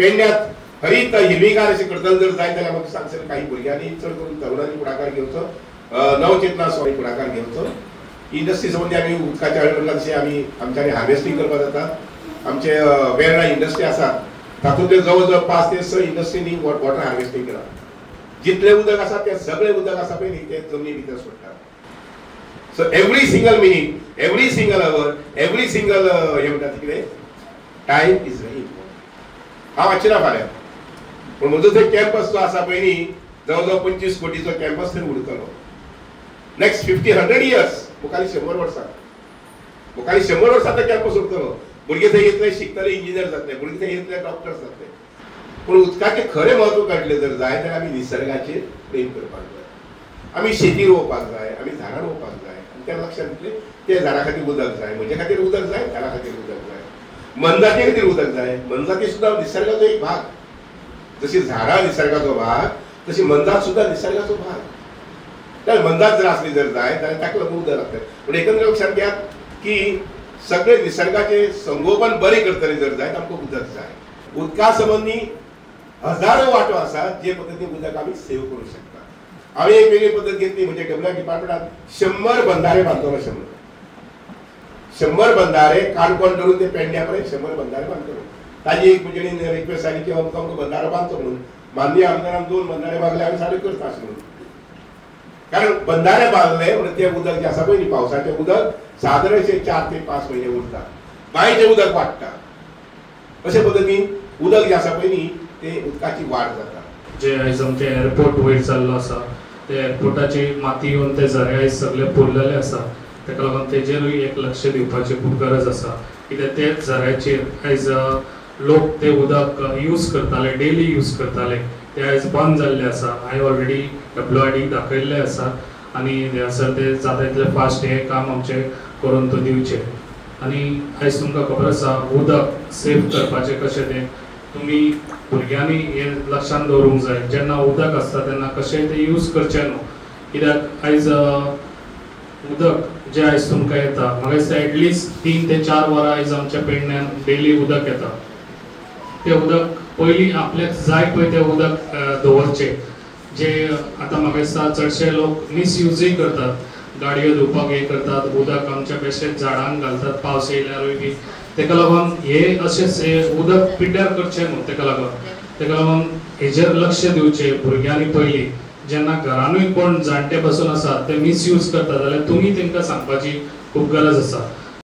पेडण्यात हरीत हिरवीगार अशें करतले जर जाय जाल्यार म्हाका सांगसर काही भुरग्यांनी चड करून तरुणांनी फुडाकार घेवचो, नवचेतना स्वामी फुडाकार घेवचो. इंडस्ट्री संबंधी आमी उदकाच्या हळद जशें आमी आमच्यांनी हार्वेस्टिंग करपाक जाता. आमचे वेर्णा इंडस्ट्री आसा तातूंतले जवळ जवळ 5 ते 6 इंडस्ट्रीनी वॉटर हार्वेस्टिंग केला. जितले उदक आसा ते सगळे उदक आसा पळय न्ही ते जमनी भितर सोडटा. So every single minute, every single our, every single हे म्हणटा कितें टायम इज व्हेरी इम्पॉर्टंट. हांव वाचिना फाल्यां पूण म्हजो थंय कॅम्पस जो आसा पळय न्ही जवळ जवळ 25 कोटीचो कॅम्पस थंय उरतलो. नेक्स्ट 50-100 इयर्स मुखारी 100 वर्सां मुखारी 100 वर्सां तो कॅम्पस उरतलो. भुरगे थंय येतले शिकतले इंजिनियर जातले, भुरगे थंय येतले डॉक्टर्स जातले. पूण उदकाचें खरें म्हत्व काडलें जर जाय जाल्यार आमी निसर्गाचेर प्रेम करपाक जाय. आमी शेती रोवपाक जाय, आमी झाडां रोवपाक जाय. आनी त्या लक्षांत घेतलें ते झाडां खातीर उदक जाय, म्हजे खातीर उदक जाय, झाडां खातीर उदक जाय, मनजाती खातीर उदक जाय. मनजाती सुद्दां निसर्गाचो एक भाग. जशी झाडां निसर्गाचो भाग तशी मनजात सुद्दां निसर्गाचो भाग. तर मनजात जर आसली जर जाय जाल्यार ताका लागून उदक लागता. पूण एकंदर लक्षांत घेयात की सगळे निसर्गाचे संगोपन बरें करतले जर जाय आमकां उदक जाय. उदका संबंधी हजारो वाटो आसात जे पद्दतीन उदक आमी सेव करूं शकता. हांवें एक वेगळी पद्दत घेतली म्हणजे डेव्हलप डिपार्टमेंटान 100 बंधारे बांदतलो. 100 बंधारे काणकोण धरून ते पेडण्या पर्यंत 100 बंधारे बांदतलो. ताजी एक म्हणजे रिक्वेस्ट आयली की आमकां बंधारो बांदचो म्हणून. माननीय आमदारान 2 बंधारे बांदले आमी सारके करता आशिल्लो. कारण बंधारे बांदले म्हणून ते उदक जे आसा पळय न्ही पावसाचें उदक सादारण 4 ते 5 म्हयने उरता. बांयचें उदक वाडटा. अशे पद्दतीन उदक जे आसा पळय न्ही ते उदकाची वाड जाता. जे आयज आमचे एअरपोर्ट वयर चल्लो आसा ते एअरपोर्टाची माती येवन ते झरे आयज सगळे पुरलेले आसा. ताका लागून तेजेरूय एक लक्ष दिवपाची खूब गरज आसा. कित्याक ते झऱ्याचेर आयज लोक ते उदक यूज करताले, डेली यूज करताले, ते आयज बंद जाल्ले आसा. हांवें ऑलरेडी WID दाखयल्ले आसा आनी हांगासर ते जाता तितले फास्ट हे काम आमचे करून तो दिवचे. आनी आयज तुमकां खबर आसा उदक सेव करपाचें कशें तें तुमी भुरग्यांनी हे लक्षांत दवरूंक जाय. जेन्ना उदक आसता तेन्ना कशें तें यूज करचें न्हू. कित्याक आयज उदक जे आयज तुमकां येता म्हाका दिसता एटलिस्ट 3 ते 4 वरां आयज आमच्या पेडण्यान डेली उदक येता. तें उदक पयलीं आपल्याक जाय पळय तें उदक दवरचें. जे आतां म्हाका दिसता चडशे लोक मिसयूजूय करतात. गाडयो धुवपाक हे करतात, उदक आमच्या बेश्टेच झाडांक घालतात पावस येयल्यारूय बी. ताका लागून हे अशेंच उदक पिड्ड्यार करचें न्हू. ताका लागून हेजेर लक्ष दिवचें भुरग्यांनी पयलीं. जेन्ना घरानूय कोण जाणटे बसून आसात ते मिसयूज करतात जाल्यार तुमी तांकां सांगपाची खूब गरज आसा.